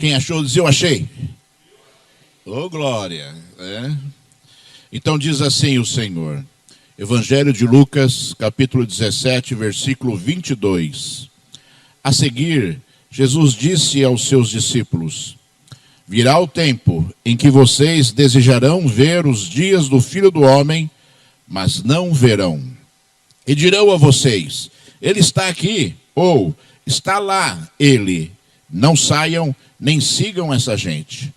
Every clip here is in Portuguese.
Quem achou, diz eu achei. Oh, glória. Então diz assim o Senhor. Evangelho de Lucas, capítulo 17, versículo 22. A seguir, Jesus disse aos seus discípulos: virá o tempo em que vocês desejarão ver os dias do Filho do Homem, mas não verão. E dirão a vocês: ele está aqui, ou está lá ele. Não saiam nem sigam essa gente.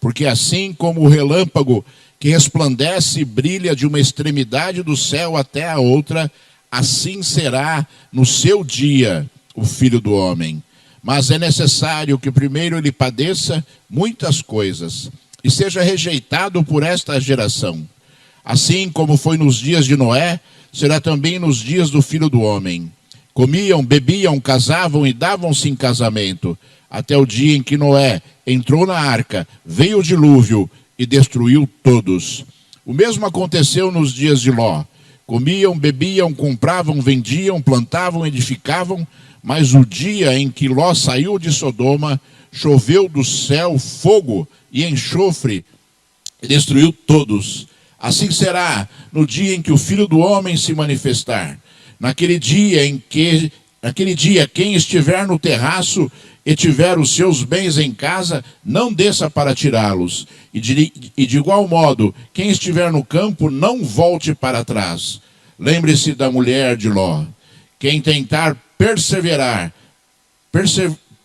Porque assim como o relâmpago que resplandece e brilha de uma extremidade do céu até a outra, assim será no seu dia o Filho do Homem. Mas é necessário que primeiro ele padeça muitas coisas e seja rejeitado por esta geração. Assim como foi nos dias de Noé, será também nos dias do Filho do Homem. Comiam, bebiam, casavam e davam-se em casamento, até o dia em que Noé entrou na arca, veio o dilúvio e destruiu todos. O mesmo aconteceu nos dias de Ló. Comiam, bebiam, compravam, vendiam, plantavam, edificavam, mas o dia em que Ló saiu de Sodoma, choveu do céu fogo e enxofre e destruiu todos. Assim será no dia em que o Filho do Homem se manifestar. Naquele dia, quem estiver no terraço e tiver os seus bens em casa, não desça para tirá-los. E de igual modo, quem estiver no campo, não volte para trás. Lembre-se da mulher de Ló. Quem tentar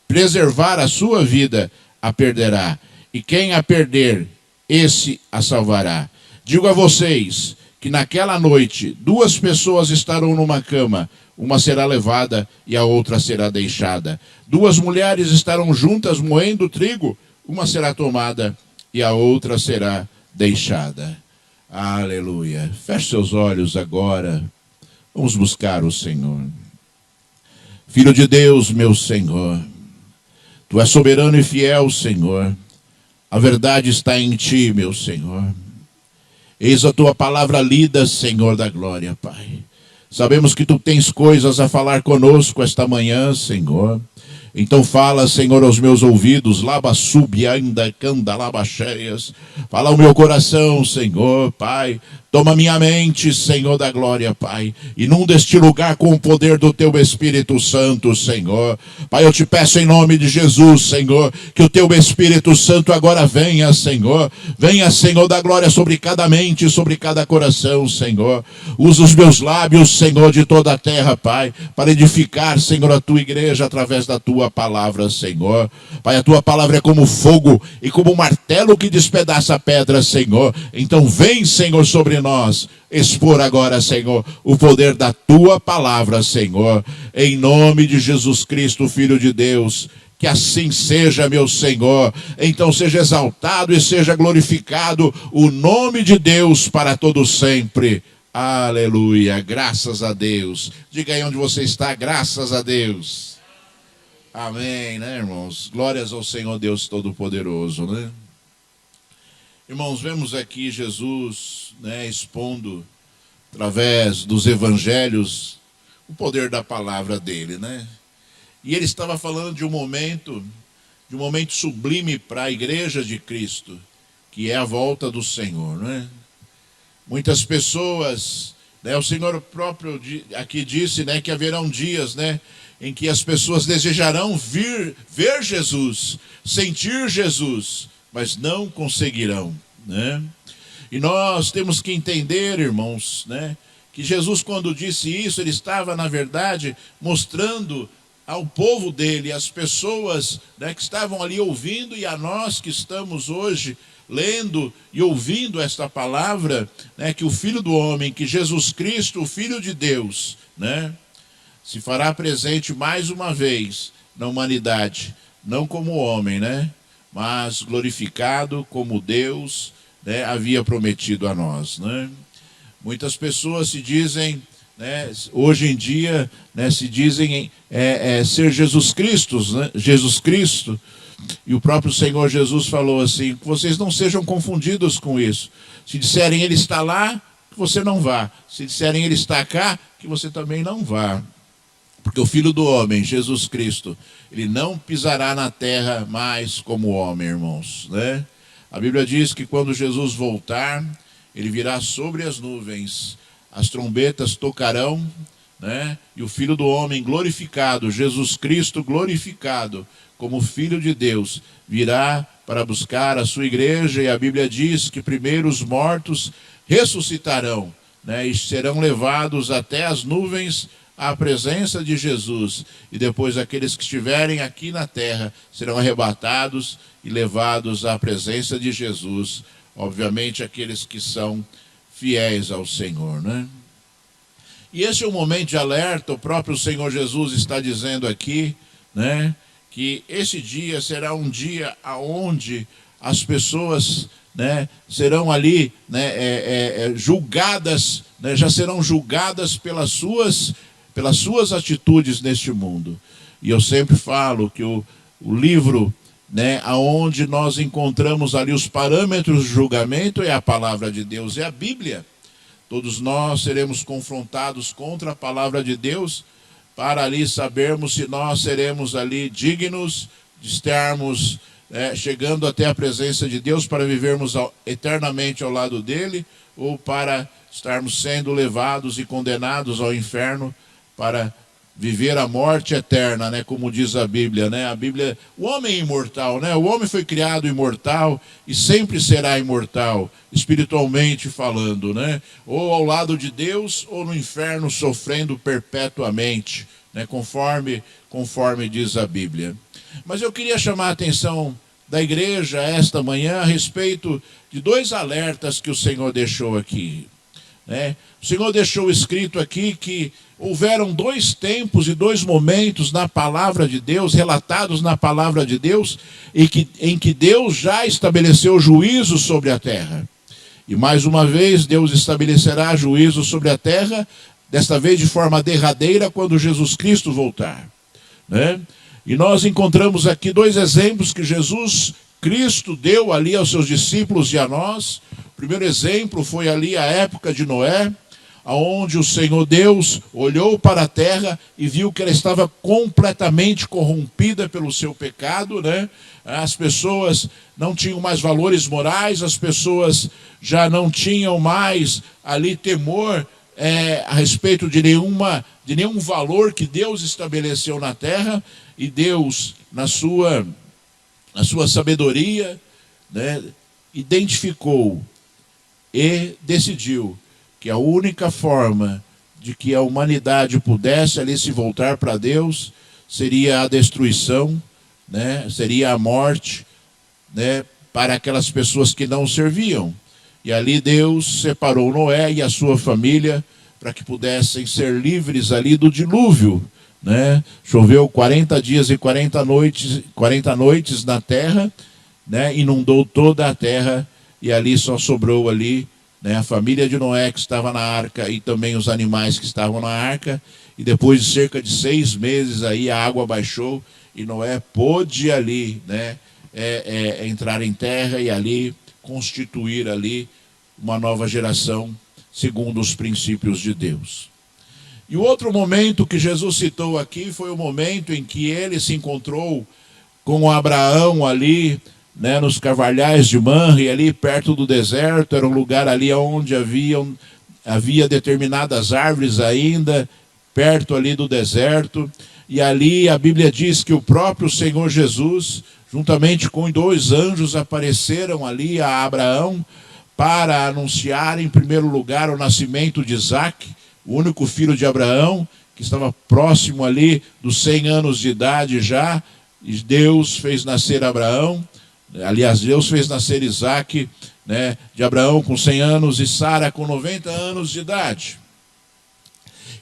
preservar a sua vida, a perderá. E quem a perder, esse a salvará. Digo a vocês que naquela noite 2 pessoas estarão numa cama, uma será levada e a outra será deixada. 2 mulheres estarão juntas moendo trigo, uma será tomada e a outra será deixada. Aleluia. Feche seus olhos agora. Vamos buscar o Senhor. Filho de Deus, meu Senhor, Tu és soberano e fiel, Senhor. A verdade está em Ti, meu Senhor. Eis a Tua palavra lida, Senhor da glória, Pai. Sabemos que Tu tens coisas a falar conosco esta manhã, Senhor. Então fala, Senhor, aos meus ouvidos, laba sub ainda canda laba cheias. Fala ao meu coração, Senhor, Pai. Toma minha mente, Senhor da glória, Pai. Inunda este lugar com o poder do Teu Espírito Santo, Senhor. Pai, eu te peço em nome de Jesus, Senhor, que o Teu Espírito Santo agora venha, Senhor. Venha, Senhor da glória, sobre cada mente, sobre cada coração, Senhor. Usa os meus lábios, Senhor, de toda a terra, Pai, para edificar, Senhor, a Tua igreja através da Tua palavra, Senhor. Pai, a Tua palavra é como fogo e como um martelo que despedaça a pedra, Senhor. Então vem, Senhor, sobre nós, expor agora, Senhor, o poder da Tua palavra, Senhor. Em nome de Jesus Cristo, Filho de Deus. Que assim seja, meu Senhor. Então seja exaltado e seja glorificado o nome de Deus para todo sempre. Aleluia. Graças a Deus. Diga aí onde você está. Graças a Deus. Amém, né, irmãos? Glórias ao Senhor Deus Todo-Poderoso, né? Irmãos, vemos aqui Jesus, né, expondo, através dos evangelhos, o poder da palavra dele, né? E ele estava falando de um momento sublime para a igreja de Cristo, que é a volta do Senhor, né? Muitas pessoas, né, o Senhor próprio aqui disse, né, que haverão dias, né, em que as pessoas desejarão ver Jesus, sentir Jesus, mas não conseguirão, né? E nós temos que entender, irmãos, né, que Jesus, quando disse isso, ele estava, na verdade, mostrando ao povo dele, às pessoas, né, que estavam ali ouvindo, e a nós que estamos hoje lendo e ouvindo esta palavra, né, que o Filho do Homem, que Jesus Cristo, o Filho de Deus, né, se fará presente mais uma vez na humanidade, não como homem, né, mas glorificado como Deus, né, havia prometido a nós, né? Muitas pessoas se dizem, né, hoje em dia, né, se dizem ser Jesus Cristo, né? Jesus Cristo. E o próprio Senhor Jesus falou assim: que vocês não sejam confundidos com isso. Se disserem Ele está lá, que você não vá. Se disserem Ele está cá, que você também não vá. Porque o Filho do Homem, Jesus Cristo, ele não pisará na terra mais como homem, irmãos, né? A Bíblia diz que quando Jesus voltar, ele virá sobre as nuvens, as trombetas tocarão, né? E o Filho do Homem glorificado, Jesus Cristo glorificado, como Filho de Deus, virá para buscar a sua igreja, e a Bíblia diz que primeiro os mortos ressuscitarão, né? E serão levados até as nuvens à presença de Jesus, e depois aqueles que estiverem aqui na terra serão arrebatados e levados à presença de Jesus, obviamente aqueles que são fiéis ao Senhor, né? E esse é um momento de alerta. O próprio Senhor Jesus está dizendo aqui, né, que esse dia será um dia aonde as pessoas, né, serão ali, né, julgadas, né, já serão julgadas pelas suas atitudes neste mundo. E eu sempre falo que o livro, né, aonde nós encontramos ali os parâmetros de julgamento é a palavra de Deus, é a Bíblia. Todos nós seremos confrontados contra a palavra de Deus, para ali sabermos se nós seremos ali dignos de estarmos chegando até a presença de Deus para vivermos eternamente ao lado dele, ou para estarmos sendo levados e condenados ao inferno para viver a morte eterna, né, como diz a Bíblia, né? A Bíblia, o homem é imortal, né? O homem foi criado imortal e sempre será imortal, espiritualmente falando, né? Ou ao lado de Deus ou no inferno sofrendo perpetuamente, né? Conforme diz a Bíblia. Mas eu queria chamar a atenção da igreja esta manhã a respeito de dois alertas que o Senhor deixou aqui, né? O Senhor deixou escrito aqui que houveram dois tempos e dois momentos na palavra de Deus, relatados na palavra de Deus, em que Deus já estabeleceu juízo sobre a terra. E mais uma vez Deus estabelecerá juízo sobre a terra, desta vez de forma derradeira, quando Jesus Cristo voltar, né? E nós encontramos aqui dois exemplos que Jesus Cristo deu ali aos seus discípulos e a nós. O primeiro exemplo foi ali a época de Noé, onde o Senhor Deus olhou para a terra e viu que ela estava completamente corrompida pelo seu pecado, né? As pessoas não tinham mais valores morais, as pessoas já não tinham mais ali temor a respeito de nenhum valor que Deus estabeleceu na terra, e Deus, na sua sabedoria, né, identificou e decidiu que a única forma de que a humanidade pudesse ali se voltar para Deus seria a destruição, né? Seria a morte, né? Para aquelas pessoas que não serviam. E ali Deus separou Noé e a sua família para que pudessem ser livres ali do dilúvio, né? Choveu 40 dias e 40 noites na terra, né? Inundou toda a terra, e ali só sobrou ali, né, a família de Noé que estava na arca e também os animais que estavam na arca. E depois de cerca de 6 meses aí a água baixou e Noé pôde ali, né, entrar em terra e ali constituir ali uma nova geração segundo os princípios de Deus. E o outro momento que Jesus citou aqui foi o momento em que ele se encontrou com Abraão ali, né, nos carvalhais de Manre, ali perto do deserto. Era um lugar ali onde havia determinadas árvores ainda, perto ali do deserto. E ali a Bíblia diz que o próprio Senhor Jesus, juntamente com 2 anjos, apareceram ali a Abraão para anunciar, em primeiro lugar, o nascimento de Isaque, o único filho de Abraão, que estava próximo ali dos 100 anos de idade já. E Deus fez nascer Abraão. Aliás, Deus fez nascer Isaque, né, de Abraão com 100 anos e Sara com 90 anos de idade.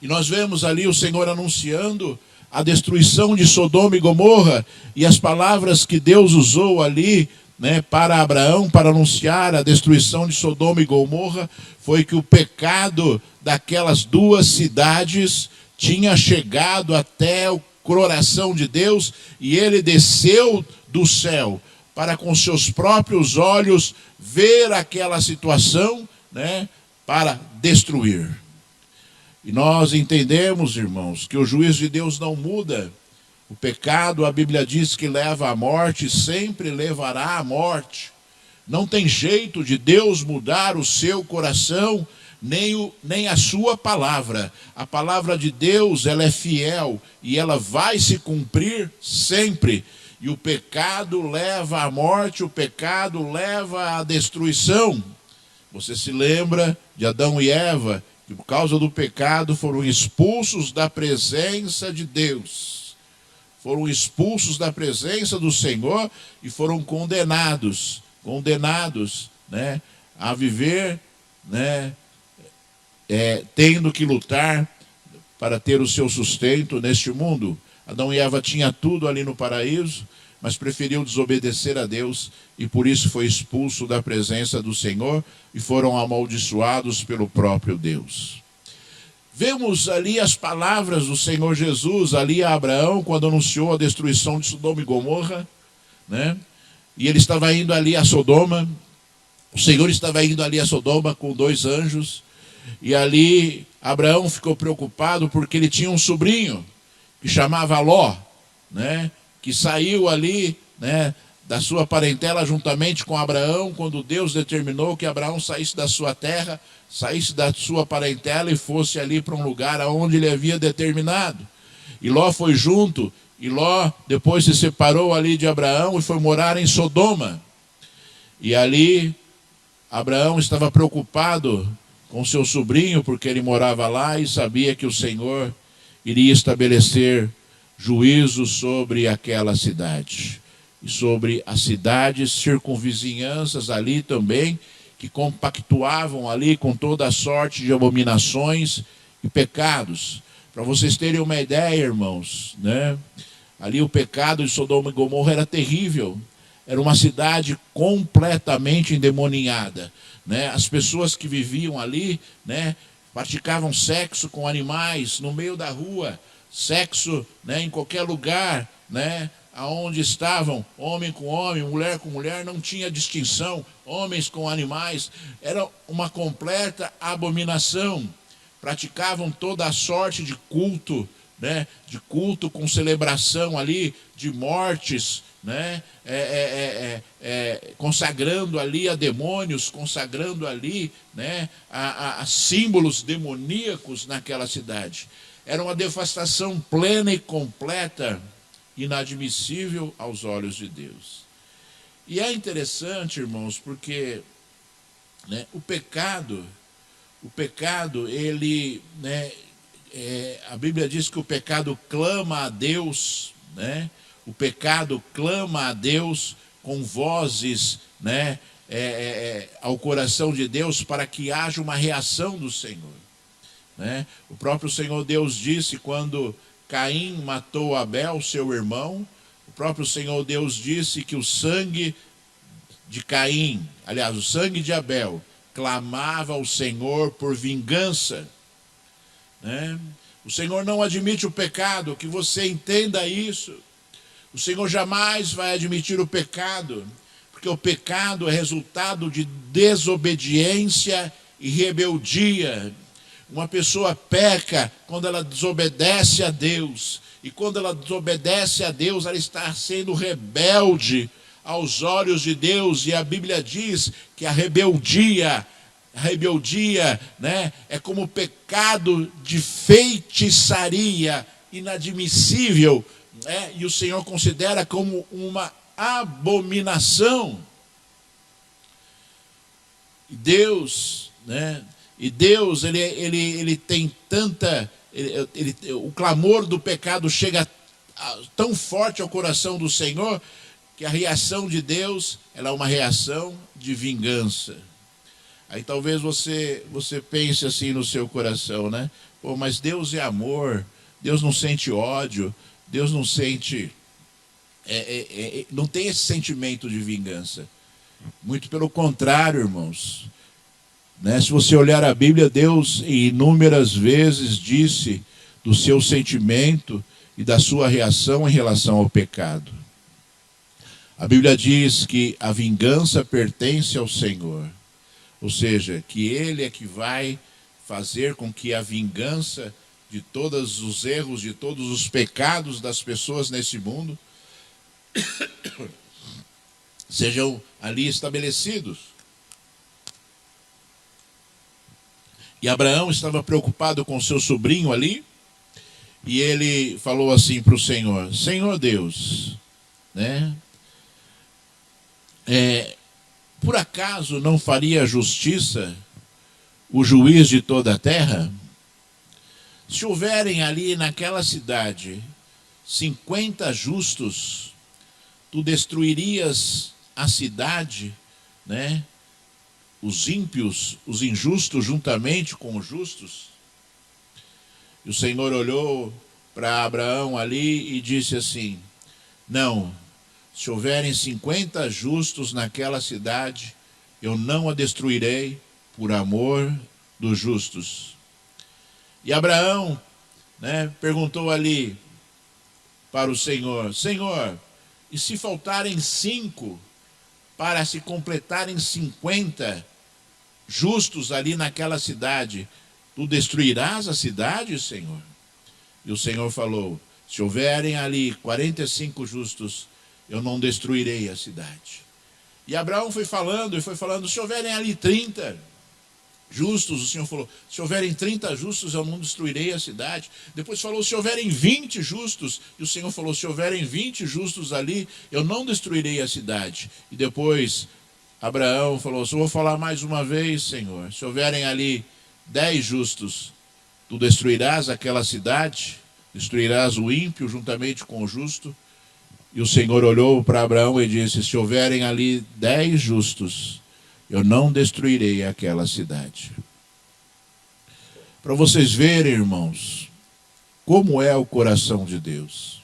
E nós vemos ali o Senhor anunciando a destruição de Sodoma e Gomorra, e as palavras que Deus usou ali, né, para Abraão, para anunciar a destruição de Sodoma e Gomorra, foi que o pecado daquelas 2 cidades tinha chegado até o coração de Deus, e ele desceu do céu para com seus próprios olhos ver aquela situação, né, para destruir. E nós entendemos, irmãos, que o juízo de Deus não muda. O pecado, a Bíblia diz que leva à morte, sempre levará à morte. Não tem jeito de Deus mudar o seu coração, nem a sua palavra. A palavra de Deus, ela é fiel e ela vai se cumprir sempre. E o pecado leva à morte, o pecado leva à destruição. Você se lembra de Adão e Eva, que por causa do pecado foram expulsos da presença de Deus. Foram expulsos da presença do Senhor e foram condenados, né, a viver, né, tendo que lutar para ter o seu sustento neste mundo. Adão e Eva tinham tudo ali no paraíso, mas preferiu desobedecer a Deus e por isso foi expulso da presença do Senhor e foram amaldiçoados pelo próprio Deus. Vemos ali as palavras do Senhor Jesus, ali a Abraão, quando anunciou a destruição de Sodoma e Gomorra, né? E ele estava indo ali a Sodoma, o Senhor estava indo ali a Sodoma com 2 anjos, e ali Abraão ficou preocupado porque ele tinha um sobrinho que chamava Ló, né? Que saiu ali, né, da sua parentela juntamente com Abraão, quando Deus determinou que Abraão saísse da sua terra, saísse da sua parentela e fosse ali para um lugar aonde ele havia determinado. E Ló foi junto, e Ló depois se separou ali de Abraão e foi morar em Sodoma. E ali Abraão estava preocupado com seu sobrinho, porque ele morava lá e sabia que o Senhor iria estabelecer juízo sobre aquela cidade. E sobre as cidades circunvizinhanças ali também, que compactuavam ali com toda a sorte de abominações e pecados. Para vocês terem uma ideia, irmãos, né? Ali o pecado de Sodoma e Gomorra era terrível. Era uma cidade completamente endemoniada, né? As pessoas que viviam ali, né, praticavam sexo com animais no meio da rua, sexo, né, em qualquer lugar, né, aonde estavam, homem com homem, mulher com mulher, não tinha distinção, homens com animais, era uma completa abominação. Praticavam toda a sorte de culto, né, de culto com celebração ali, de mortes, né, consagrando ali a demônios, consagrando ali, né, a símbolos demoníacos naquela cidade. Era uma devastação plena e completa, inadmissível aos olhos de Deus. E é interessante, irmãos, porque, né, o pecado, ele, né, a Bíblia diz que o pecado clama a Deus, né? O pecado clama a Deus com vozes, né, ao coração de Deus para que haja uma reação do Senhor, né? O próprio Senhor Deus disse quando Caim matou Abel, seu irmão, o próprio Senhor Deus disse que o sangue de Caim, aliás, o sangue de Abel, clamava ao Senhor por vingança, né? O Senhor não admite o pecado, que você entenda isso. O Senhor jamais vai admitir o pecado, porque o pecado é resultado de desobediência e rebeldia. Uma pessoa peca quando ela desobedece a Deus, e quando ela desobedece a Deus, ela está sendo rebelde aos olhos de Deus, e a Bíblia diz que a rebeldia, né, é como pecado de feitiçaria, inadmissível, né, e o Senhor considera como uma abominação. E Deus, né, ele tem tanta, o clamor do pecado chega tão forte ao coração do Senhor, que a reação de Deus, ela é uma reação de vingança. Aí talvez você pense assim no seu coração, né? Pô, mas Deus é amor, Deus não sente ódio, Deus não sente, não tem esse sentimento de vingança. Muito pelo contrário, irmãos. Né? Se você olhar a Bíblia, Deus inúmeras vezes disse do seu sentimento e da sua reação em relação ao pecado. A Bíblia diz que a vingança pertence ao Senhor. Ou seja, que Ele é que vai fazer com que a vingança de todos os erros, de todos os pecados das pessoas nesse mundo sejam ali estabelecidos. E Abraão estava preocupado com seu sobrinho ali, e ele falou assim para o Senhor: Senhor Deus, né? Por acaso não faria justiça o juiz de toda a terra? Se houverem ali naquela cidade 50 justos, tu destruirias a cidade, né? Os ímpios, os injustos juntamente com os justos? E o Senhor olhou para Abraão ali e disse assim: não, se houverem 50 justos naquela cidade, eu não a destruirei por amor dos justos. E Abraão, né, perguntou ali para o Senhor: Senhor, e se faltarem 5 para se completarem 50 justos ali naquela cidade, tu destruirás a cidade, Senhor? E o Senhor falou: se houverem ali 45 justos, eu não destruirei a cidade. E Abraão foi falando, se houverem ali 30 justos, o Senhor falou: se houverem 30 justos, eu não destruirei a cidade. Depois falou: se houverem 20 justos, e o Senhor falou: se houverem 20 justos ali, eu não destruirei a cidade. E depois Abraão falou: se eu vou falar mais uma vez, Senhor, se houverem ali 10 justos, tu destruirás aquela cidade, destruirás o ímpio juntamente com o justo. E o Senhor olhou para Abraão e disse: se houverem ali 10 justos, eu não destruirei aquela cidade. Para vocês verem, irmãos, como é o coração de Deus.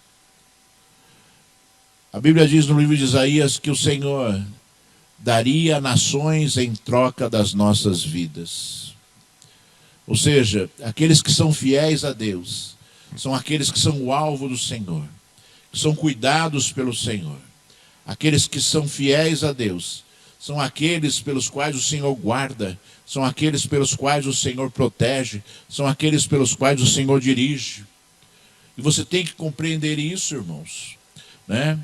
A Bíblia diz no livro de Isaías que o Senhor daria nações em troca das nossas vidas. Ou seja, aqueles que são fiéis a Deus são aqueles que são o alvo do Senhor, que são cuidados pelo Senhor. Aqueles que são fiéis a Deus são aqueles pelos quais o Senhor guarda, são aqueles pelos quais o Senhor protege, são aqueles pelos quais o Senhor dirige. E você tem que compreender isso, irmãos, né?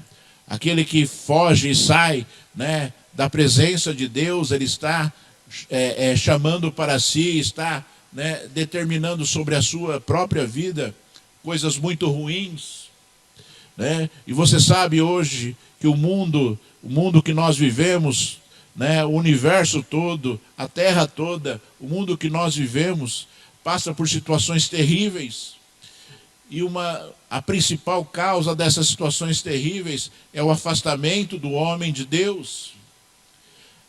Aquele que foge e sai, né, da presença de Deus, ele está chamando para si, está, né, determinando sobre a sua própria vida coisas muito ruins, né? E você sabe hoje que o mundo que nós vivemos, né, o universo todo, a terra toda, o mundo que nós vivemos, passa por situações terríveis. E a principal causa dessas situações terríveis é o afastamento do homem de Deus.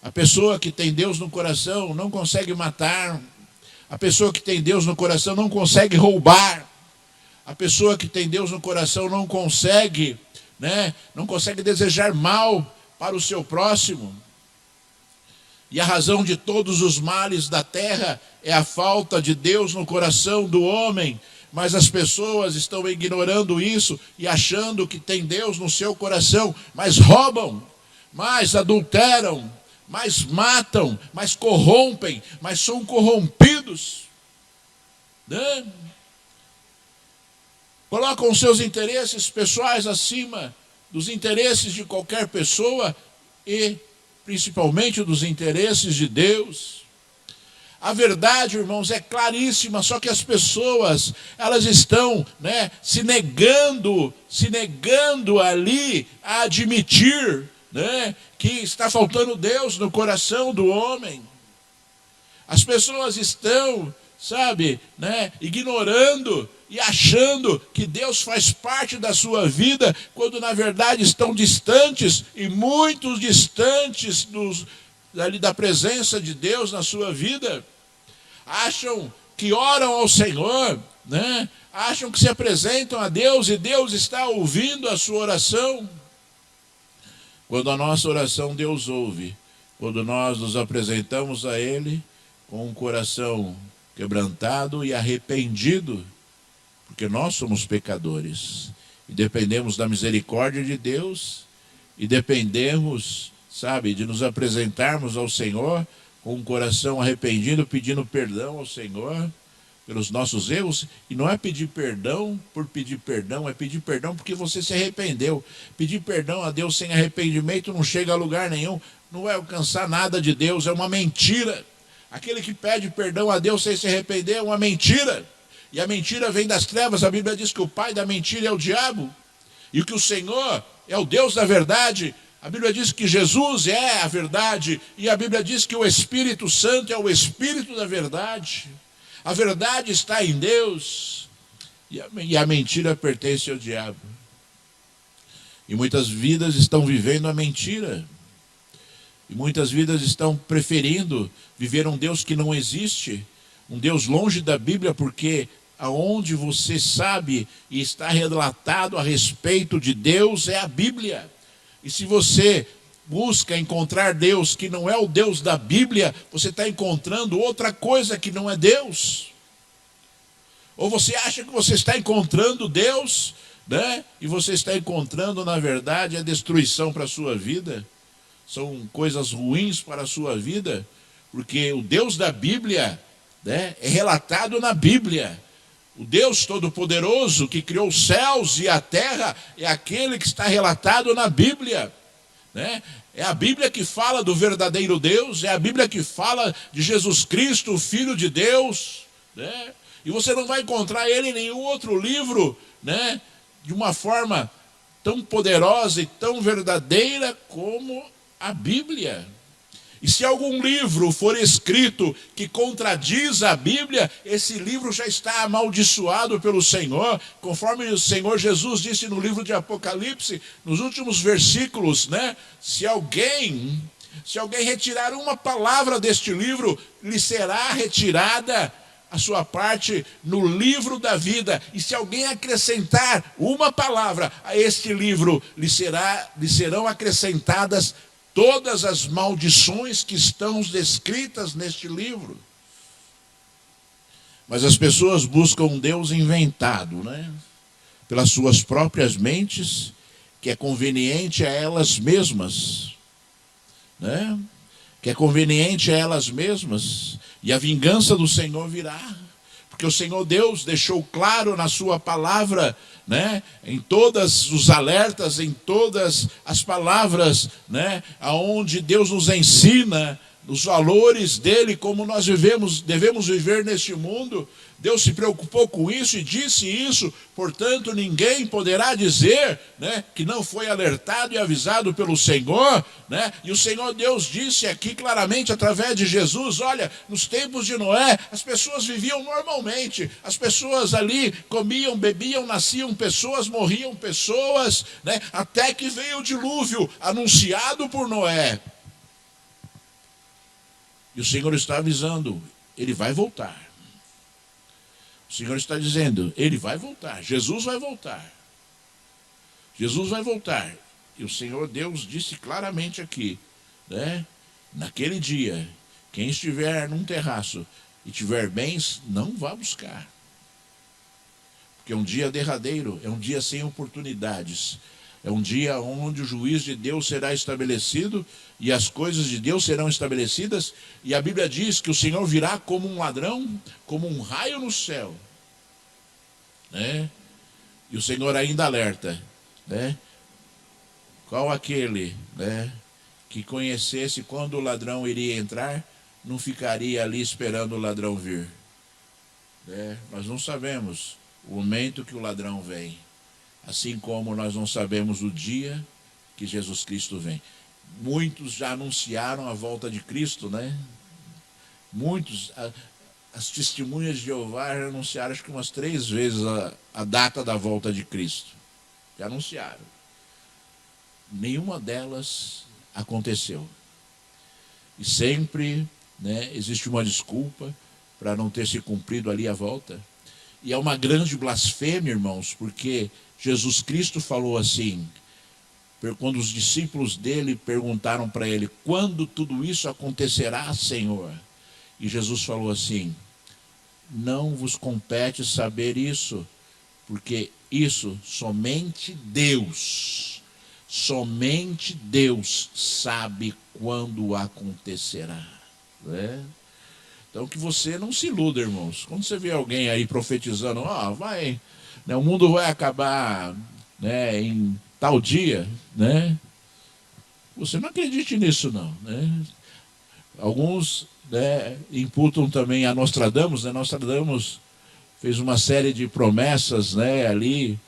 A pessoa que tem Deus no coração não consegue matar. A pessoa que tem Deus no coração não consegue roubar. A pessoa que tem Deus no coração não consegue, né, não consegue desejar mal para o seu próximo. E a razão de todos os males da terra é a falta de Deus no coração do homem. Mas as pessoas estão ignorando isso e achando que tem Deus no seu coração, mas roubam, mas adulteram, mas matam, mas corrompem, mas são corrompidos, né? Colocam seus interesses pessoais acima dos interesses de qualquer pessoa e principalmente dos interesses de Deus. A verdade, irmãos, é claríssima, só que as pessoas, elas estão, né, se negando ali a admitir, né, que está faltando Deus no coração do homem. As pessoas estão, sabe, né, ignorando e achando que Deus faz parte da sua vida, quando na verdade estão distantes, e muito distantes ali da presença de Deus na sua vida. Acham que oram ao Senhor, né? Acham que se apresentam a Deus e Deus está ouvindo a sua oração. Quando a nossa oração Deus ouve, quando nós nos apresentamos a Ele com um coração quebrantado e arrependido, porque nós somos pecadores e dependemos da misericórdia de Deus e dependemos, sabe, de nos apresentarmos ao Senhor com um coração arrependido, pedindo perdão ao Senhor pelos nossos erros. E não é pedir perdão por pedir perdão, é pedir perdão porque você se arrependeu. Pedir perdão a Deus sem arrependimento não chega a lugar nenhum, não vai alcançar nada de Deus, é uma mentira. Aquele que pede perdão a Deus sem se arrepender é uma mentira. E a mentira vem das trevas. A Bíblia diz que o pai da mentira é o diabo, e que o Senhor é o Deus da verdade. A Bíblia diz que Jesus é a verdade, e a Bíblia diz que o Espírito Santo é o Espírito da verdade. A verdade está em Deus, e a mentira pertence ao diabo. E muitas vidas estão vivendo a mentira. E muitas vidas estão preferindo viver um Deus que não existe, um Deus longe da Bíblia, porque aonde você sabe e está relatado a respeito de Deus é a Bíblia. E se você busca encontrar Deus que não é o Deus da Bíblia, você está encontrando outra coisa que não é Deus. Ou você acha que você está encontrando Deus, né? E você está encontrando, na verdade, a destruição para a sua vida. São coisas ruins para a sua vida, porque o Deus da Bíblia, né, é relatado na Bíblia. O Deus Todo-Poderoso que criou os céus e a terra é aquele que está relatado na Bíblia, né? É a Bíblia que fala do verdadeiro Deus, é a Bíblia que fala de Jesus Cristo, o Filho de Deus, né? E você não vai encontrar ele em nenhum outro livro, né, de uma forma tão poderosa e tão verdadeira como a Bíblia. E se algum livro for escrito que contradiz a Bíblia, esse livro já está amaldiçoado pelo Senhor, conforme o Senhor Jesus disse no livro de Apocalipse, nos últimos versículos, né? Se alguém retirar uma palavra deste livro, lhe será retirada a sua parte no livro da vida. E se alguém acrescentar uma palavra a este livro, lhe serão acrescentadas todas as maldições que estão descritas neste livro. Mas as pessoas buscam um Deus inventado, né? Pelas suas próprias mentes, que é conveniente a elas mesmas, né? Que é conveniente a elas mesmas. E a vingança do Senhor virá. Porque o Senhor Deus deixou claro na sua palavra, né, em todos os alertas, em todas as palavras, né, aonde Deus nos ensina os valores dele, como nós devemos viver neste mundo. Deus se preocupou com isso e disse isso, portanto ninguém poderá dizer, né, que não foi alertado e avisado pelo Senhor, né? E o Senhor Deus disse aqui claramente através de Jesus: olha, nos tempos de Noé as pessoas viviam normalmente, as pessoas ali comiam, bebiam, nasciam pessoas, morriam pessoas, né, até que veio o dilúvio anunciado por Noé. E o Senhor está avisando, ele vai voltar. O Senhor está dizendo, ele vai voltar, Jesus vai voltar. Jesus vai voltar. E o Senhor Deus disse claramente aqui, né? Naquele dia, quem estiver num terraço e tiver bens, não vá buscar. Porque é um dia derradeiro, é um dia sem oportunidades. É um dia onde o juízo de Deus será estabelecido e as coisas de Deus serão estabelecidas. E a Bíblia diz que o Senhor virá como um ladrão, como um raio no céu, né? E o Senhor ainda alerta, né? Qual aquele, né, que conhecesse quando o ladrão iria entrar, não ficaria ali esperando o ladrão vir, né? Nós não sabemos o momento que o ladrão vem. Assim como nós não sabemos o dia que Jesus Cristo vem. Muitos já anunciaram a volta de Cristo, né? Muitos, as testemunhas de Jeová já anunciaram acho que umas 3 vezes a data da volta de Cristo. Já anunciaram. Nenhuma delas aconteceu. E sempre, né, existe uma desculpa para não ter se cumprido ali a volta. E é uma grande blasfêmia, irmãos, porque Jesus Cristo falou assim, quando os discípulos dele perguntaram para ele, quando tudo isso acontecerá, Senhor? E Jesus falou assim, não vos compete saber isso, porque isso somente Deus sabe quando acontecerá. né? Então que você não se iluda, irmãos. Quando você vê alguém aí profetizando, vai, né, o mundo vai acabar, né, em tal dia, né? Você não acredite nisso, não, né? Alguns, né, imputam também a Nostradamus, né? Nostradamus fez uma série de promessas, né, ali,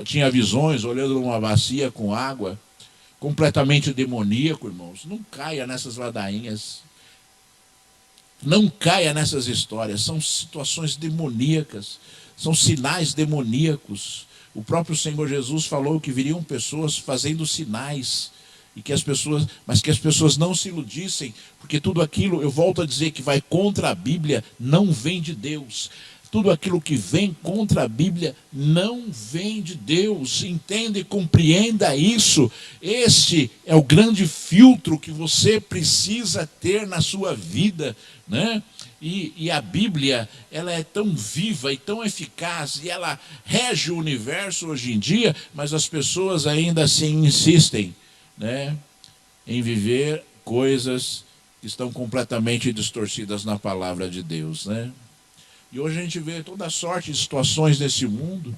tinha visões, olhando uma bacia com água, completamente demoníaco, irmãos. Não caia nessas ladainhas. Não caia nessas histórias. São situações demoníacas. São sinais demoníacos. O próprio Senhor Jesus falou que viriam pessoas fazendo sinais. Mas que as pessoas não se iludissem, porque tudo aquilo, eu volto a dizer, que vai contra a Bíblia, não vem de Deus. Tudo aquilo que vem contra a Bíblia não vem de Deus. Entenda e compreenda isso. Este é o grande filtro que você precisa ter na sua vida, né? E a Bíblia, ela é tão viva e tão eficaz, e ela rege o universo hoje em dia, mas as pessoas ainda assim insistem, né, em viver coisas que estão completamente distorcidas na palavra de Deus, né? E hoje a gente vê toda sorte de situações nesse mundo,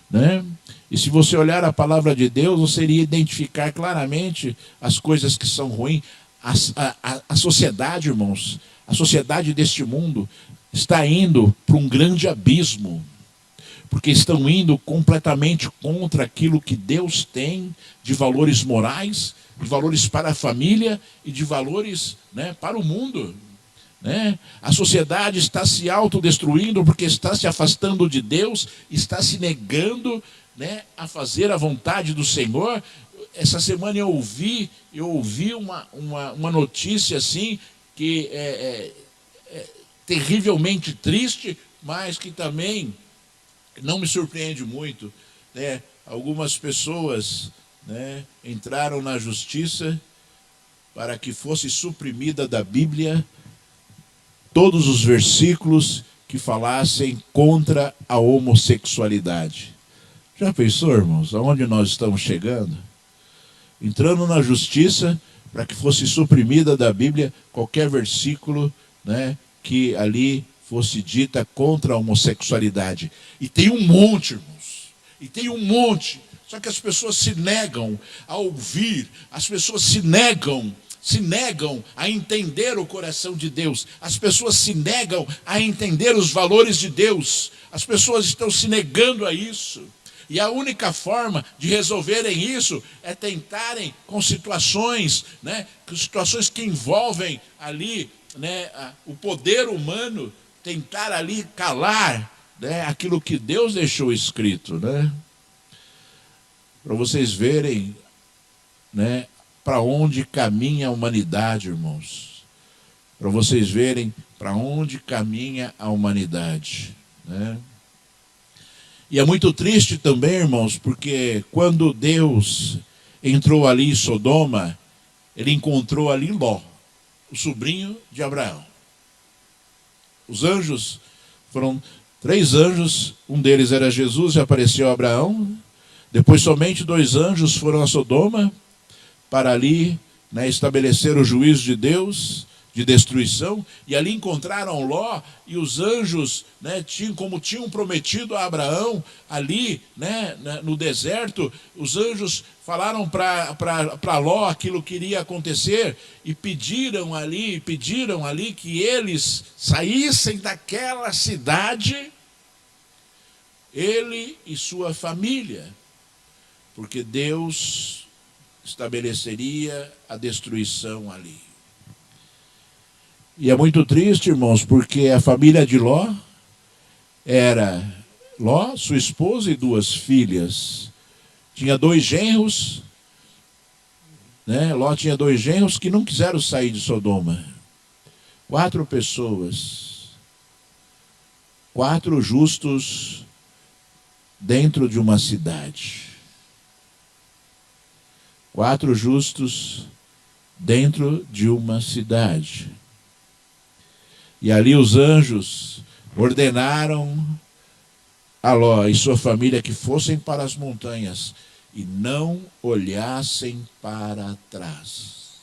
né? E se você olhar a palavra de Deus, você iria identificar claramente as coisas que são ruins. A sociedade, irmãos, a sociedade deste mundo está indo para um grande abismo, porque estão indo completamente contra aquilo que Deus tem de valores morais, de valores para a família e de valores, né, para o mundo. Né? A sociedade está se autodestruindo porque está se afastando de Deus, está se negando, né, a fazer a vontade do Senhor. Essa semana eu ouvi uma notícia assim, que é terrivelmente triste, mas que também não me surpreende muito, né? Algumas pessoas, né, entraram na justiça para que fosse suprimida da Bíblia todos os versículos que falassem contra a homossexualidade. Já pensou, irmãos, aonde nós estamos chegando? Entrando na justiça para que fosse suprimida da Bíblia qualquer versículo, né, que ali fosse dita contra a homossexualidade. E tem um monte, irmãos. E tem um monte. Só que as pessoas se negam a ouvir, as pessoas se negam a entender o coração de Deus. As pessoas se negam a entender os valores de Deus. As pessoas estão se negando a isso. E a única forma de resolverem isso é tentarem com situações, né, situações que envolvem ali, né, o poder humano, tentar ali calar, né, aquilo que Deus deixou escrito, né? Para vocês verem, né, para onde caminha a humanidade, irmãos. Para vocês verem para onde caminha a humanidade, né? E é muito triste também, irmãos, porque quando Deus entrou ali em Sodoma, ele encontrou ali Ló, o sobrinho de Abraão. Os anjos, foram 3 anjos, um deles era Jesus e apareceu a Abraão. Depois somente 2 anjos foram a Sodoma para ali, né, estabelecer o juízo de Deus, de destruição, e ali encontraram Ló, e os anjos, né, como tinham prometido a Abraão, ali, né, no deserto, os anjos falaram para Ló aquilo que iria acontecer, e pediram ali que eles saíssem daquela cidade, ele e sua família, porque Deus estabeleceria a destruição ali. E é muito triste, irmãos, porque a família de Ló era Ló, sua esposa e 2 filhas. Tinha 2 genros, né? Ló tinha 2 genros que não quiseram sair de Sodoma. 4 pessoas. 4 justos dentro de uma cidade. 4 justos dentro de uma cidade. E ali os anjos ordenaram a Ló e sua família que fossem para as montanhas e não olhassem para trás.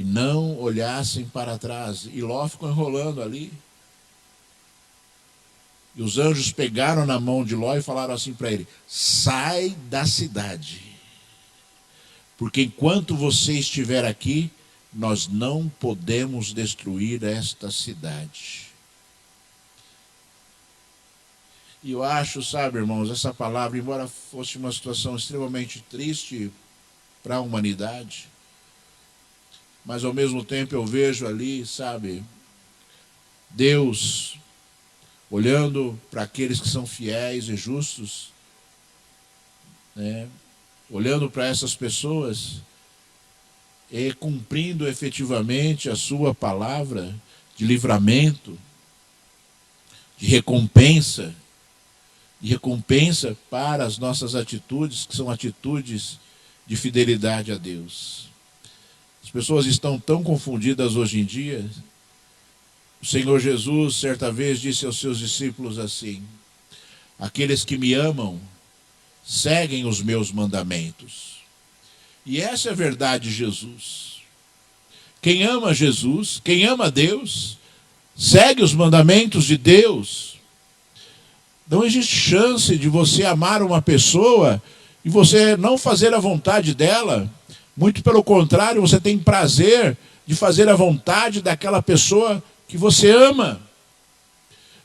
e não olhassem para trás. E Ló ficou enrolando ali. E os anjos pegaram na mão de Ló e falaram assim para ele: sai da cidade, porque enquanto você estiver aqui, nós não podemos destruir esta cidade. E eu acho, sabe, irmãos, essa palavra, embora fosse uma situação extremamente triste para a humanidade, mas ao mesmo tempo eu vejo ali, sabe, Deus olhando para aqueles que são fiéis e justos, né, olhando para essas pessoas e cumprindo efetivamente a sua palavra de livramento, de recompensa para as nossas atitudes, que são atitudes de fidelidade a Deus. As pessoas estão tão confundidas hoje em dia. O Senhor Jesus, certa vez, disse aos seus discípulos assim: aqueles que me amam, seguem os meus mandamentos. E essa é a verdade de Jesus. Quem ama Jesus, quem ama Deus, segue os mandamentos de Deus. Não existe chance de você amar uma pessoa e você não fazer a vontade dela. Muito pelo contrário, você tem prazer de fazer a vontade daquela pessoa que você ama.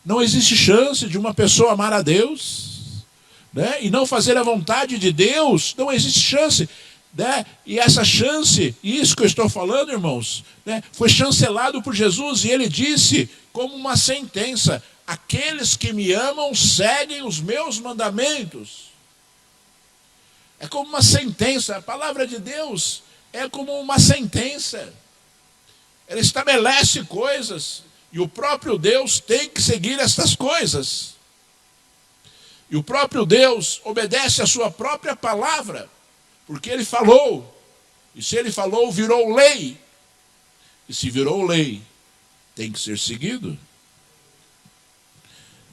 Não existe chance de uma pessoa amar a Deus, né, e não fazer a vontade de Deus. Não existe chance, né? E essa chance, isso que eu estou falando, irmãos, né, foi chancelado por Jesus, e ele disse como uma sentença: aqueles que me amam seguem os meus mandamentos. É como uma sentença. A palavra de Deus é como uma sentença. Ela estabelece coisas, e o próprio Deus tem que seguir estas coisas. E o próprio Deus obedece a sua própria palavra, porque ele falou. E se ele falou, virou lei. E se virou lei, tem que ser seguido.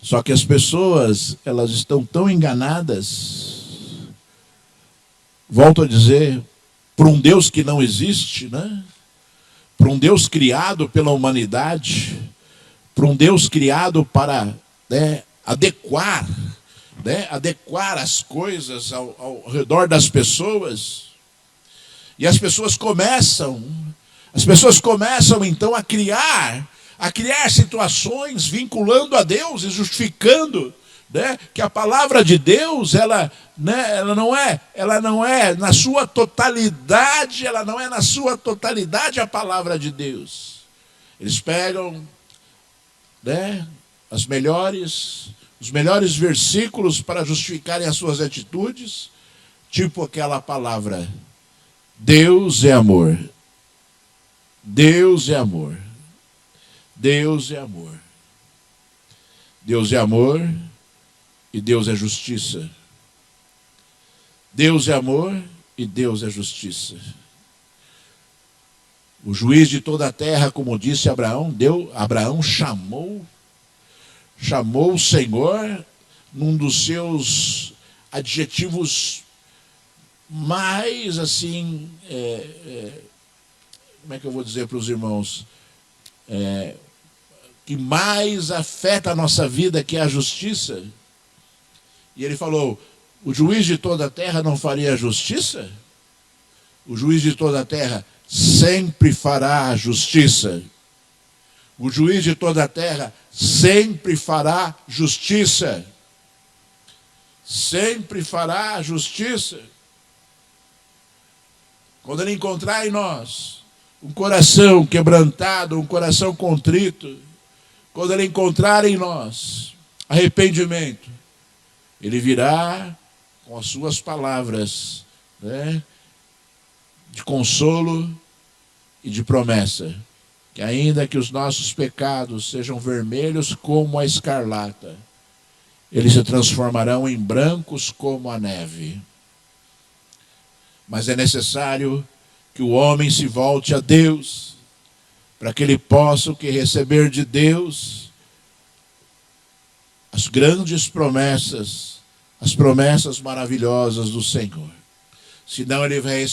Só que as pessoas, elas estão tão enganadas, volto a dizer, por um Deus que não existe, né? Por um Deus criado pela humanidade, por um Deus criado para, né, adequar as coisas ao redor das pessoas. E as pessoas começam então a criar situações vinculando a Deus e justificando, né, que a palavra de Deus, ela não é na sua totalidade, a palavra de Deus. Eles pegam, né, os melhores versículos para justificarem as suas atitudes, tipo aquela palavra: Deus é amor. Deus é amor. Deus é amor. Deus é amor e Deus é justiça. Deus é amor e Deus é justiça. O juiz de toda a terra, como disse Abraão, Abraão chamou o Senhor num dos seus adjetivos mais assim, como é que eu vou dizer para os irmãos, que mais afeta a nossa vida, que é a justiça. E ele falou: o juiz de toda a terra não faria justiça? O juiz de toda a terra sempre fará justiça. O juiz de toda a terra sempre fará justiça. Sempre fará justiça. Quando ele encontrar em nós um coração quebrantado, um coração contrito, quando ele encontrar em nós arrependimento, ele virá com as suas palavras, né, de consolo e de promessa, que ainda que os nossos pecados sejam vermelhos como a escarlata, eles se transformarão em brancos como a neve. Mas é necessário que o homem se volte a Deus, para que ele possa receber de Deus as grandes promessas, as promessas maravilhosas do Senhor. Senão ele vai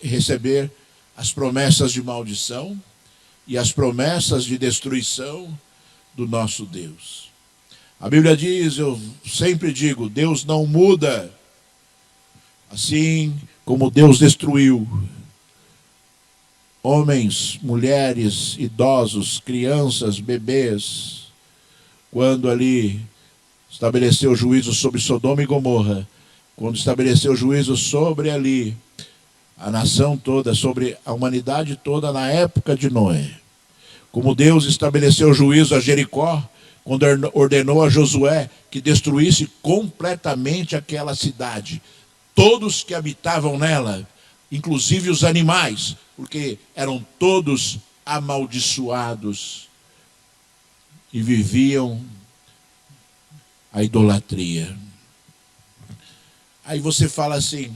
receber as promessas de maldição e as promessas de destruição do nosso Deus. A Bíblia diz, eu sempre digo, Deus não muda. Assim como Deus destruiu homens, mulheres, idosos, crianças, bebês, quando ali estabeleceu juízo sobre Sodoma e Gomorra, quando estabeleceu juízo sobre ali a nação toda, sobre a humanidade toda na época de Noé. Como Deus estabeleceu juízo a Jericó, quando ordenou a Josué que destruísse completamente aquela cidade. Todos que habitavam nela, inclusive os animais, porque eram todos amaldiçoados e viviam a idolatria. Aí você fala assim,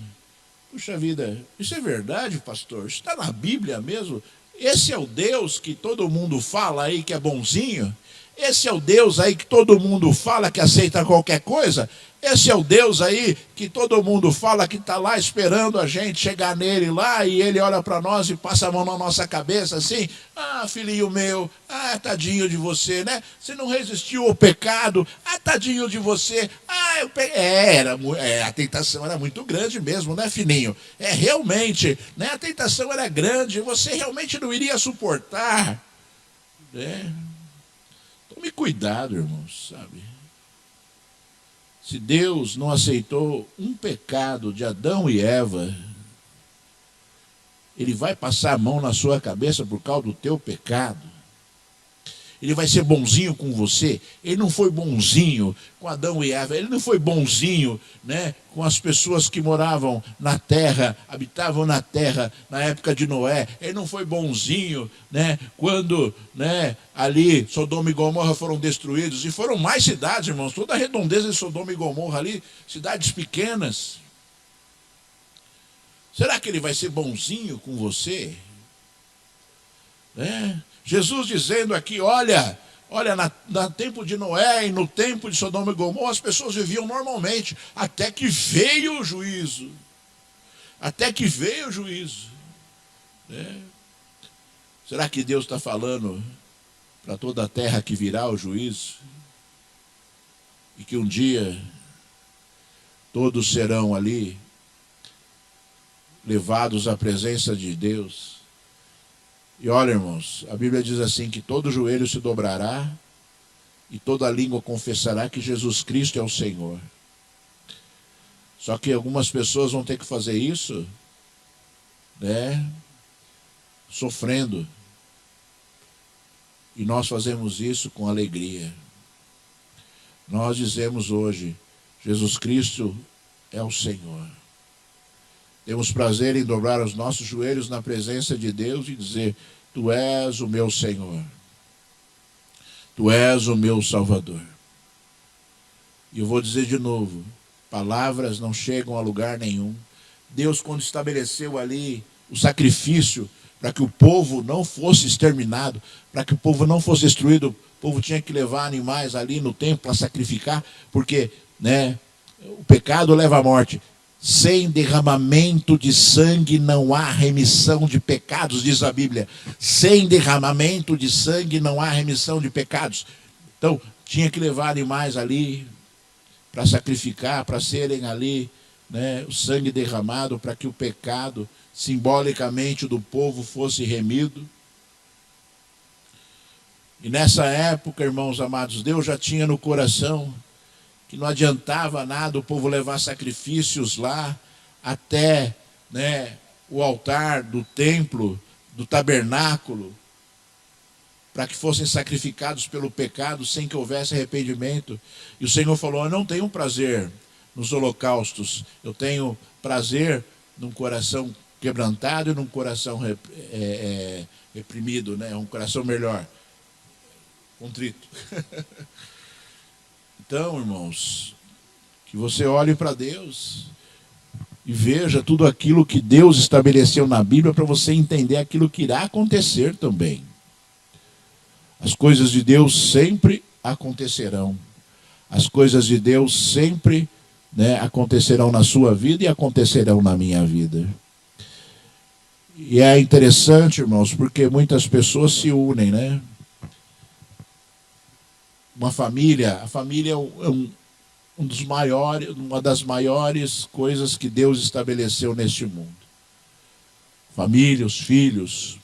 puxa vida, isso é verdade, pastor? Isso está na Bíblia mesmo? Esse é o Deus que todo mundo fala aí que é bonzinho? Esse é o Deus aí que todo mundo fala que aceita qualquer coisa? Esse é o Deus aí que todo mundo fala que está lá esperando a gente chegar nele lá e ele olha para nós e passa a mão na nossa cabeça assim, ah, filhinho meu, ah, tadinho de você, né? Você não resistiu ao pecado, ah, tadinho de você, ah, a tentação era muito grande mesmo, né, filhinho? Realmente, né, a tentação era grande, você realmente não iria suportar, né? Tome cuidado, irmãos, sabe? Se Deus não aceitou um pecado de Adão e Eva, Ele vai passar a mão na sua cabeça por causa do teu pecado. Ele vai ser bonzinho com você. Ele não foi bonzinho com Adão e Eva. Ele não foi bonzinho, né, com as pessoas que moravam na terra, habitavam na terra na época de Noé. Ele não foi bonzinho, né, quando, né, ali Sodoma e Gomorra foram destruídos. E foram mais cidades, irmãos. Toda a redondeza de Sodoma e Gomorra ali, cidades pequenas. Será que ele vai ser bonzinho com você? Né? Jesus dizendo aqui, olha, no tempo de Noé e no tempo de Sodoma e Gomorra, as pessoas viviam normalmente, até que veio o juízo. Até que veio o juízo. Né? Será que Deus está falando para toda a terra que virá o juízo? E que um dia todos serão ali levados à presença de Deus? E olha, irmãos, a Bíblia diz assim, que todo joelho se dobrará e toda língua confessará que Jesus Cristo é o Senhor. Só que algumas pessoas vão ter que fazer isso, né, sofrendo. E nós fazemos isso com alegria. Nós dizemos hoje, Jesus Cristo é o Senhor. Temos prazer em dobrar os nossos joelhos na presença de Deus e dizer, tu és o meu Senhor. Tu és o meu Salvador. E eu vou dizer de novo, palavras não chegam a lugar nenhum. Deus, quando estabeleceu ali o sacrifício para que o povo não fosse exterminado, para que o povo não fosse destruído, o povo tinha que levar animais ali no templo para sacrificar, porque, né, o pecado leva à morte. Sem derramamento de sangue não há remissão de pecados, diz a Bíblia. Sem derramamento de sangue não há remissão de pecados. Então, tinha que levar animais ali para sacrificar, para serem ali, né, o sangue derramado, para que o pecado, simbolicamente, do povo fosse remido. E nessa época, irmãos amados, Deus já tinha no coração que não adiantava nada o povo levar sacrifícios lá até, né, o altar do templo, do tabernáculo, para que fossem sacrificados pelo pecado sem que houvesse arrependimento. E o Senhor falou, eu não tenho prazer nos holocaustos, eu tenho prazer num coração quebrantado e num coração reprimido, né, um coração melhor, contrito. Então, irmãos, que você olhe para Deus e veja tudo aquilo que Deus estabeleceu na Bíblia para você entender aquilo que irá acontecer também. As coisas de Deus sempre acontecerão. As coisas de Deus sempre, né, acontecerão na sua vida e acontecerão na minha vida. E é interessante, irmãos, porque muitas pessoas se unem, né? A família é um dos maiores, uma das maiores coisas que Deus estabeleceu neste mundo. Família, os filhos,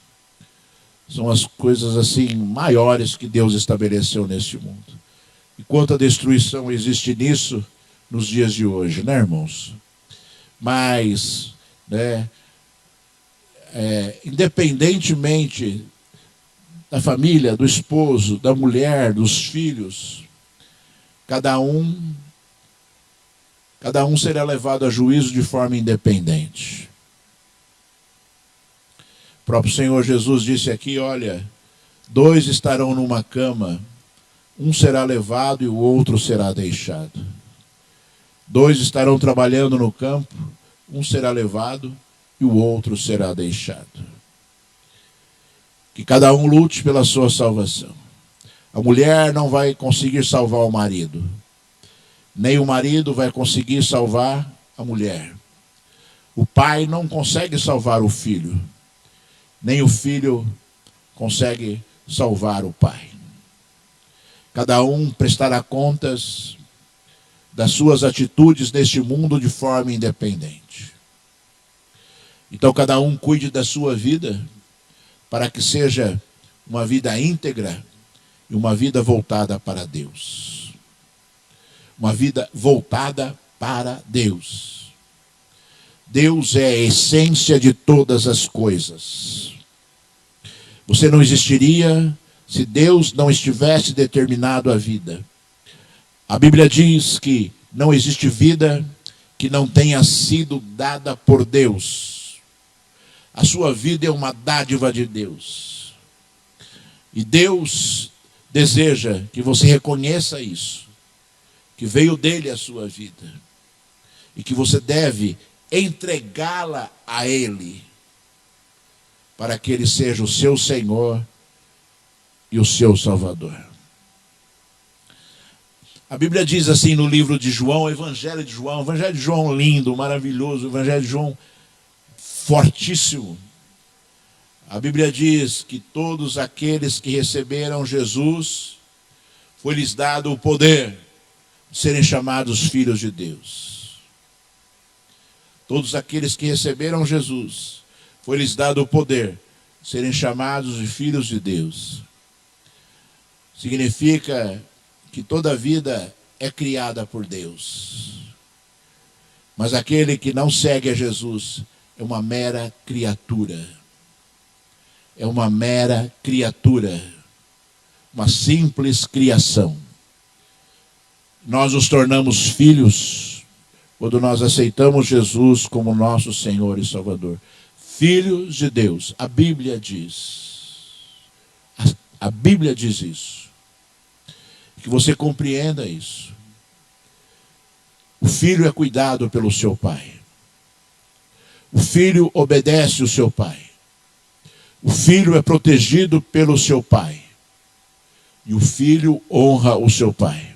são as coisas assim maiores que Deus estabeleceu neste mundo. E quanta destruição existe nisso nos dias de hoje, né, irmãos? Mas, né, independentemente da família, do esposo, da mulher, dos filhos, cada um será levado a juízo de forma independente. O próprio Senhor Jesus disse aqui, olha, 2 estarão numa cama, um será levado e o outro será deixado. 2 estarão trabalhando no campo, um será levado e o outro será deixado. Que cada um lute pela sua salvação. A mulher não vai conseguir salvar o marido, nem o marido vai conseguir salvar a mulher. O pai não consegue salvar o filho, nem o filho consegue salvar o pai. Cada um prestará contas das suas atitudes neste mundo de forma independente. Então cada um cuide da sua vida, para que seja uma vida íntegra e uma vida voltada para Deus. Uma vida voltada para Deus. Deus é a essência de todas as coisas. Você não existiria se Deus não estivesse determinado a vida. A Bíblia diz que não existe vida que não tenha sido dada por Deus. A sua vida é uma dádiva de Deus. E Deus deseja que você reconheça isso, que veio dele a sua vida, e que você deve entregá-la a ele, para que ele seja o seu Senhor e o seu Salvador. A Bíblia diz assim no livro de João, o Evangelho de João lindo, maravilhoso, o Evangelho de João fortíssimo. A Bíblia diz que todos aqueles que receberam Jesus, foi-lhes dado o poder de serem chamados filhos de Deus. Todos aqueles que receberam Jesus, foi-lhes dado o poder de serem chamados de filhos de Deus. Significa que toda vida é criada por Deus. Mas aquele que não segue a Jesus é uma mera criatura. É uma mera criatura. Uma simples criação. Nós nos tornamos filhos quando nós aceitamos Jesus como nosso Senhor e Salvador. Filhos de Deus. A Bíblia diz. A Bíblia diz isso. Que você compreenda isso. O filho é cuidado pelo seu pai. O filho obedece o seu pai. O filho é protegido pelo seu pai. E o filho honra o seu pai.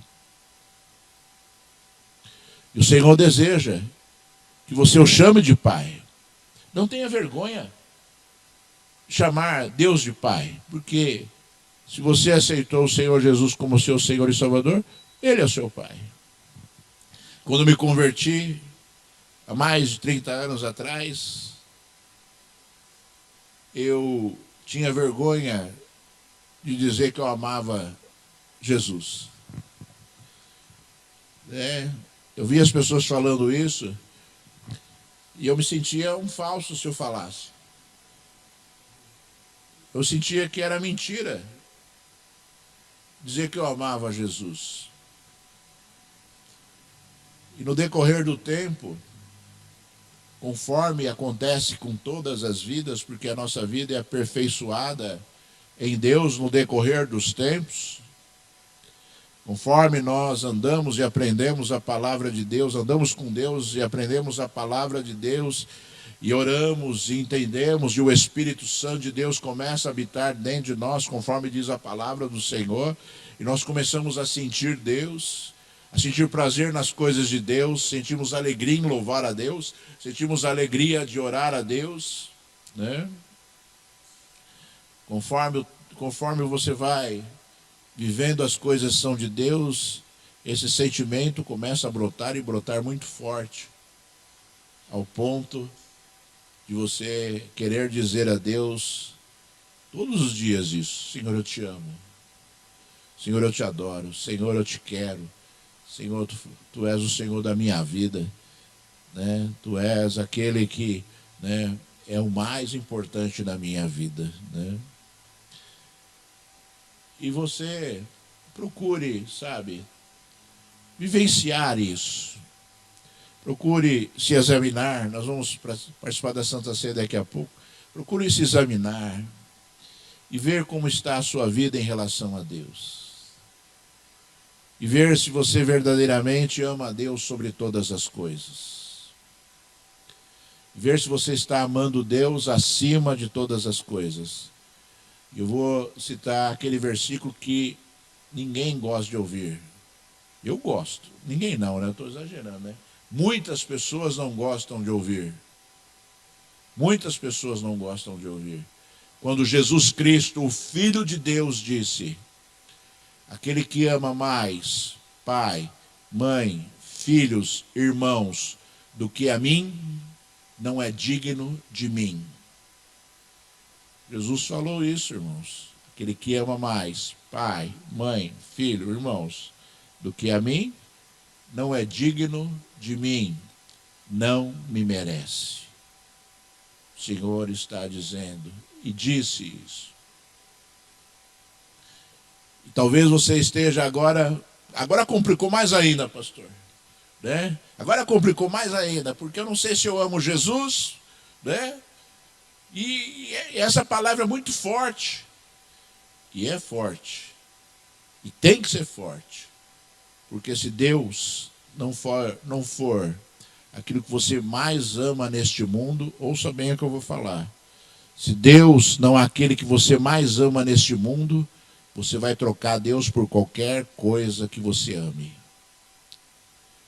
E o Senhor deseja que você o chame de pai. Não tenha vergonha de chamar Deus de pai. Porque se você aceitou o Senhor Jesus como seu Senhor e Salvador, Ele é o seu pai. Quando me converti, há mais de 30 anos atrás, eu tinha vergonha de dizer que eu amava Jesus. Eu via as pessoas falando isso e eu me sentia um falso se eu falasse. Eu sentia que era mentira dizer que eu amava Jesus. E no decorrer do tempo, conforme acontece com todas as vidas, porque a nossa vida é aperfeiçoada em Deus no decorrer dos tempos, conforme nós andamos e aprendemos a palavra de Deus, andamos com Deus e aprendemos a palavra de Deus, e oramos e entendemos, e o Espírito Santo de Deus começa a habitar dentro de nós, conforme diz a palavra do Senhor, e nós começamos a sentir Deus, a sentir prazer nas coisas de Deus, sentimos alegria em louvar a Deus, sentimos alegria de orar a Deus. né? Conforme você vai vivendo as coisas que são de Deus, esse sentimento começa a brotar e brotar muito forte, ao ponto de você querer dizer a Deus todos os dias isso: Senhor, eu te amo. Senhor, eu te adoro. Senhor, eu te quero. Senhor, tu és o Senhor da minha vida, né? Tu és aquele que, né, é o mais importante na minha vida, né? E você procure, sabe, vivenciar isso. Procure se examinar. Nós vamos participar da Santa Ceia daqui a pouco. Procure se examinar e ver como está a sua vida em relação a Deus. E ver se você verdadeiramente ama a Deus sobre todas as coisas. Ver se você está amando Deus acima de todas as coisas. Eu vou citar aquele versículo que ninguém gosta de ouvir. Eu gosto. Ninguém não, né? Eu estou exagerando, né? Muitas pessoas não gostam de ouvir. Muitas pessoas não gostam de ouvir. Quando Jesus Cristo, o Filho de Deus, disse: aquele que ama mais pai, mãe, filhos, irmãos do que a mim, não é digno de mim. Jesus falou isso, irmãos. Aquele que ama mais pai, mãe, filho, irmãos do que a mim, não é digno de mim, não me merece. O Senhor está dizendo, e disse isso. E talvez você esteja agora complicou mais ainda, pastor, né? Agora complicou mais ainda, porque eu não sei se eu amo Jesus, né? E essa palavra é muito forte, e é forte, e tem que ser forte, porque se Deus não for aquilo que você mais ama neste mundo, ouça bem o que eu vou falar. Se Deus não é aquele que você mais ama neste mundo, você vai trocar Deus por qualquer coisa que você ame.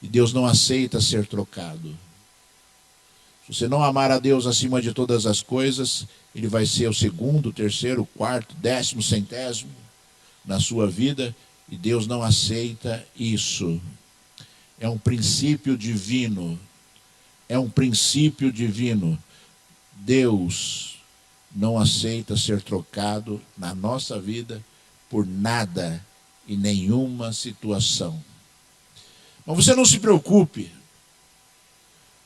E Deus não aceita ser trocado. Se você não amar a Deus acima de todas as coisas, Ele vai ser o segundo, terceiro, quarto, 10º, 100º na sua vida, e Deus não aceita isso. É um princípio divino. É um princípio divino. Deus não aceita ser trocado na nossa vida por nada e nenhuma situação. Mas você não se preocupe,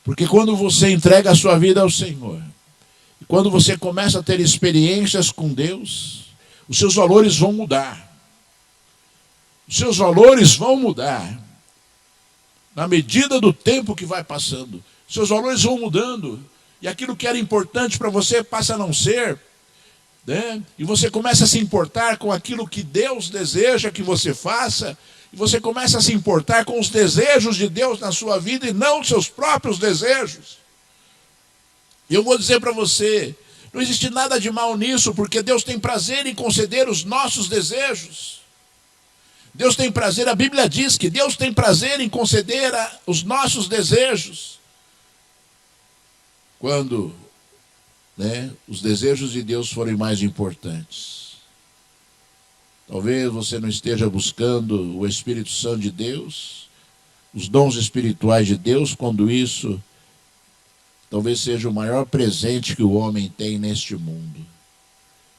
porque quando você entrega a sua vida ao Senhor, e quando você começa a ter experiências com Deus, os seus valores vão mudar. Os seus valores vão mudar. Na medida do tempo que vai passando, seus valores vão mudando. E aquilo que era importante para você passa a não ser, né? E você começa a se importar com aquilo que Deus deseja que você faça. E você começa a se importar com os desejos de Deus na sua vida e não os seus próprios desejos. E eu vou dizer para você, não existe nada de mal nisso, porque Deus tem prazer em conceder os nossos desejos. Deus tem prazer, a Bíblia diz que Deus tem prazer em conceder os nossos desejos. Quando, né, os desejos de Deus forem mais importantes. Talvez você não esteja buscando o Espírito Santo de Deus, os dons espirituais de Deus, quando isso talvez seja o maior presente que o homem tem neste mundo.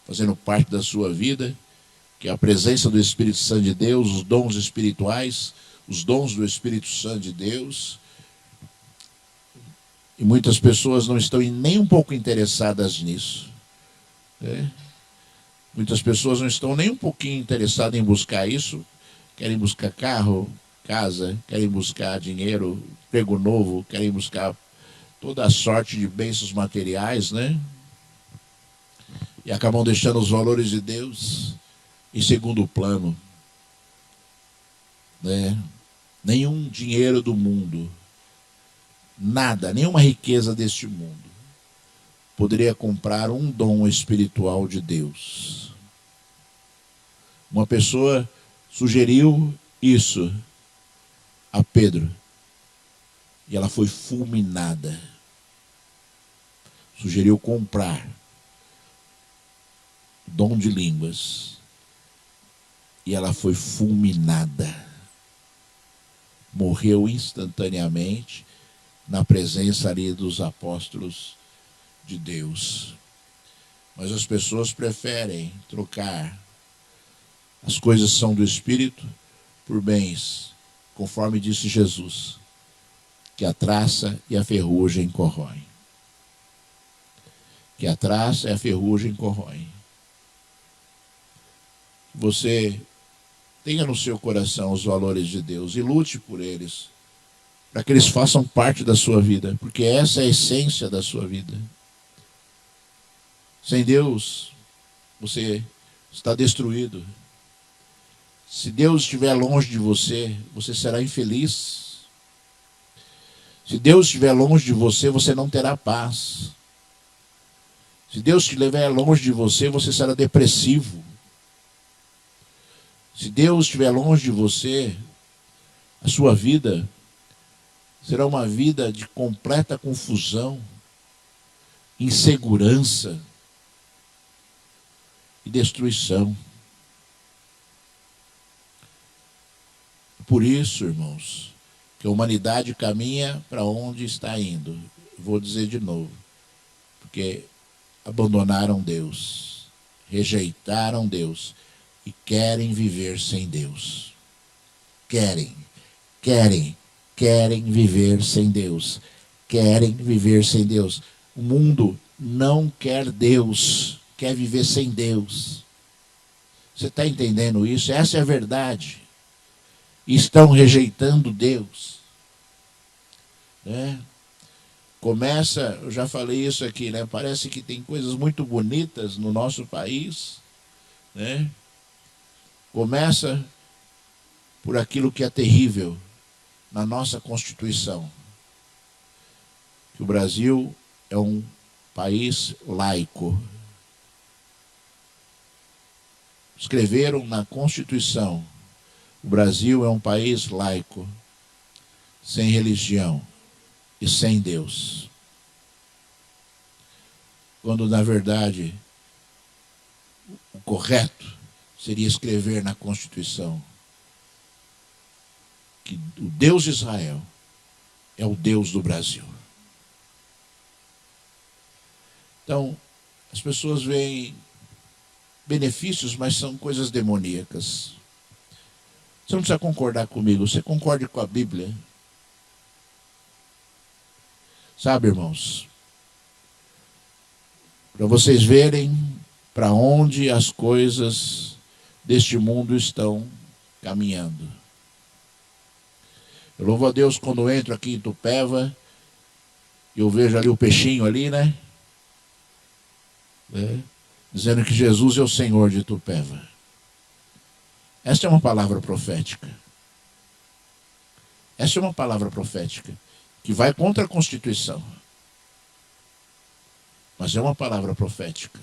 Fazendo parte da sua vida, que é a presença do Espírito Santo de Deus, os dons espirituais, os dons do Espírito Santo de Deus. E muitas pessoas não estão nem um pouco interessadas nisso, né? Muitas pessoas não estão nem um pouquinho interessadas em buscar isso. Querem buscar carro, casa, querem buscar dinheiro, emprego novo, querem buscar toda a sorte de bênçãos materiais, né? E acabam deixando os valores de Deus em segundo plano, né? Nenhum dinheiro do mundo, nada, nenhuma riqueza deste mundo poderia comprar um dom espiritual de Deus. Uma pessoa sugeriu isso a Pedro e ela foi fulminada. sugeriu comprar dom de línguas. E ela foi fulminada. Morreu instantaneamente na presença ali dos apóstolos de Deus. Mas as pessoas preferem trocar as coisas que são do Espírito por bens, conforme disse Jesus, que a traça e a ferrugem corroem. Que a traça e a ferrugem corroem. Você tenha no seu coração os valores de Deus e lute por eles, para que eles façam parte da sua vida, porque essa é a essência da sua vida. Sem Deus, você está destruído. Se Deus estiver longe de você, você será infeliz. Se Deus estiver longe de você, você não terá paz. Se Deus estiver longe de você, você será depressivo. Se Deus estiver longe de você, a sua vida será uma vida de completa confusão, insegurança e destruição. Por isso, irmãos, que a humanidade caminha para onde está indo. Vou dizer de novo, porque abandonaram Deus, rejeitaram Deus e querem viver sem Deus. Querem viver sem Deus. Querem viver sem Deus. O mundo não quer Deus, quer viver sem Deus. Você está entendendo isso? Essa é a verdade. Estão rejeitando Deus. Começa, eu já falei isso aqui, né? Parece que tem coisas muito bonitas no nosso país, né? Começa por aquilo que é terrível na nossa Constituição. Que o Brasil é um país laico. Escreveram na Constituição: o Brasil é um país laico, sem religião e sem Deus. Quando, na verdade, o correto seria escrever na Constituição que o Deus de Israel é o Deus do Brasil. Então, as pessoas veem benefícios, mas são coisas demoníacas. Você não precisa concordar comigo, você concorde com a Bíblia. Sabe, irmãos, para vocês verem para onde as coisas deste mundo estão caminhando. Eu louvo a Deus quando eu entro aqui em Itupeva, e eu vejo ali o peixinho ali, né? Dizendo que Jesus é o Senhor de Itupeva. Esta é uma palavra profética. Esta é uma palavra profética que vai contra a Constituição. Mas é uma palavra profética.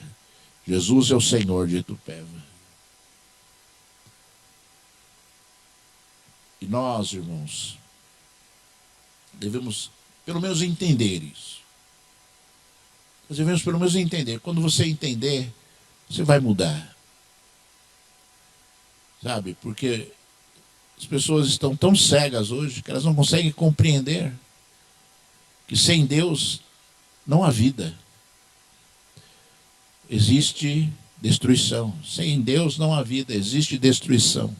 Jesus é o Senhor de Itupeva. E nós, irmãos, devemos pelo menos entender isso. Nós devemos pelo menos entender. Quando você entender, você vai mudar. Sabe? Porque as pessoas estão tão cegas hoje que elas não conseguem compreender que sem Deus não há vida. Existe destruição. Sem Deus não há vida, existe destruição.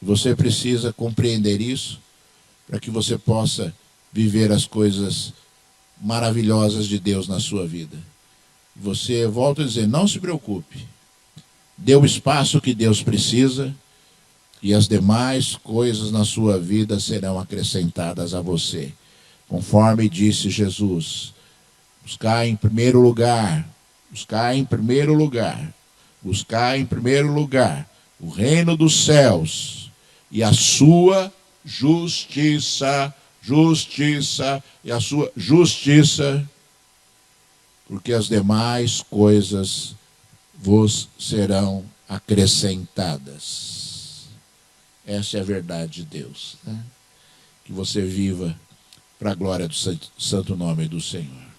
Você precisa compreender isso para que você possa viver as coisas maravilhosas de Deus na sua vida. Você, volta a dizer, não se preocupe. Dê o espaço que Deus precisa e as demais coisas na sua vida serão acrescentadas a você. Conforme disse Jesus, buscar em primeiro lugar, buscar em primeiro lugar, buscar em primeiro lugar o reino dos céus e a sua justiça, e a sua justiça, porque as demais coisas vos serão acrescentadas. Essa é a verdade de Deus, né? Que você viva para a glória do santo nome do Senhor.